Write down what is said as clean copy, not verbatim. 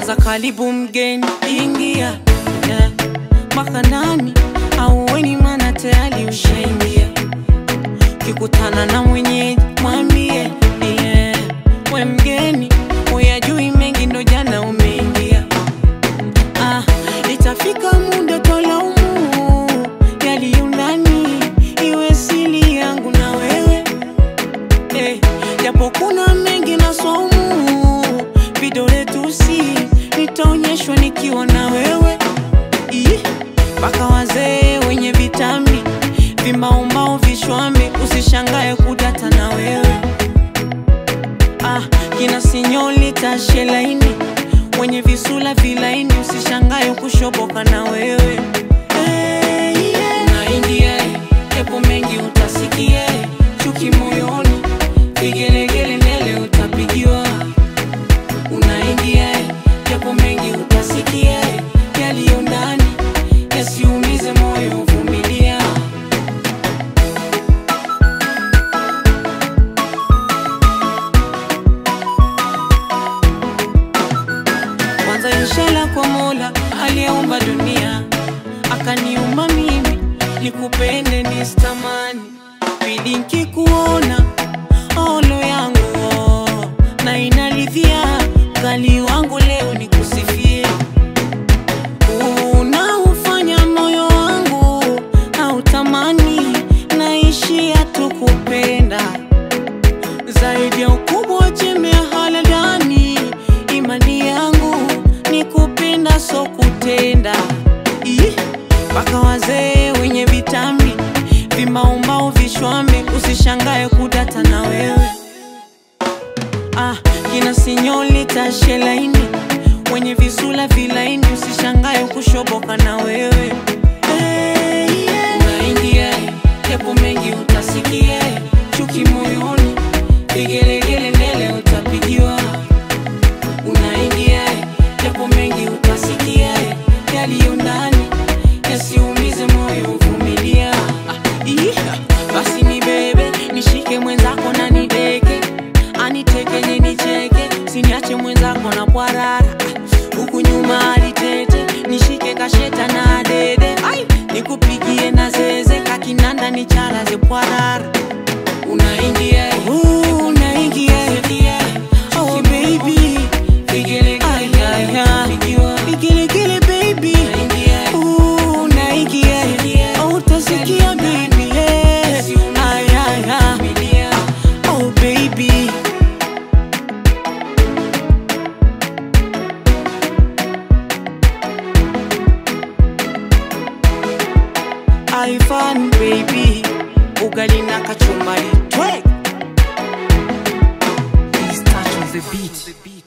kwanza karibu mgeni ingia, yeah. Makanani au weni mana tayari ushaingia. Kikutana na mwenyeji mwambie, yeah. We mgeni uyajui mengi ndo jana umeingia. Itafika muda tolaumu yaliyo ndani iwe siri yangu na wewe, japo kuna mengi na somu vidole tusi nitaonyeshwa nikiwa na wewe. Baka wazee wenye vitambi vimaumbao vishwambi usishangae kudata na wewe. Kina sinyolita shelaini wenye visula vilaini usishangae kushoboka na wewe. Unaingia epo mengi utasikia, chuki moyoni vigelegele nele utapigiwa. Unaingia epo mengi utasikia, yaliyo ndani yasiumize moyo uvumilia. Kwanza inshallah kwa Mola aliyeumba dunia akaniumba mimi nikupende nistamani. Bidi nikikuona olo yangu na inaridhia gali wangu leo nikusifie. Unaufanya moyo wangu hautamani naishia tu kupenda. Zaidi ya ukubwa chembe haladani imani yangu ni kupenda so kutenda. Baka wazee wenye vitambi vimaumbao vishwambi usishangae kudata na wewe. Kina sinyolita shelaini wenye visula vilaini usishangae kushoboka na wewe. Unaingia epo mengi utasikia, chuki moyoni vigelegele nele utapigiwa. Unaingia epo mengi utasikia, yaliyo ndani yasiumize moyo uvumilia. Basi ni bebe nishike mwenzako na nideke, aniteke nye nicheke siniache mwenzako na pwarara. Huku nyuma alitete nishike kasheta na dede, nikupigie na zeze kakinanda ni chala ze pwarara. Unaingia unaingia oh baby vigelegele baby. Unaingia utasikia baby, oh baby. Ivan baby ugali na kachumbari. Please touch on the beat.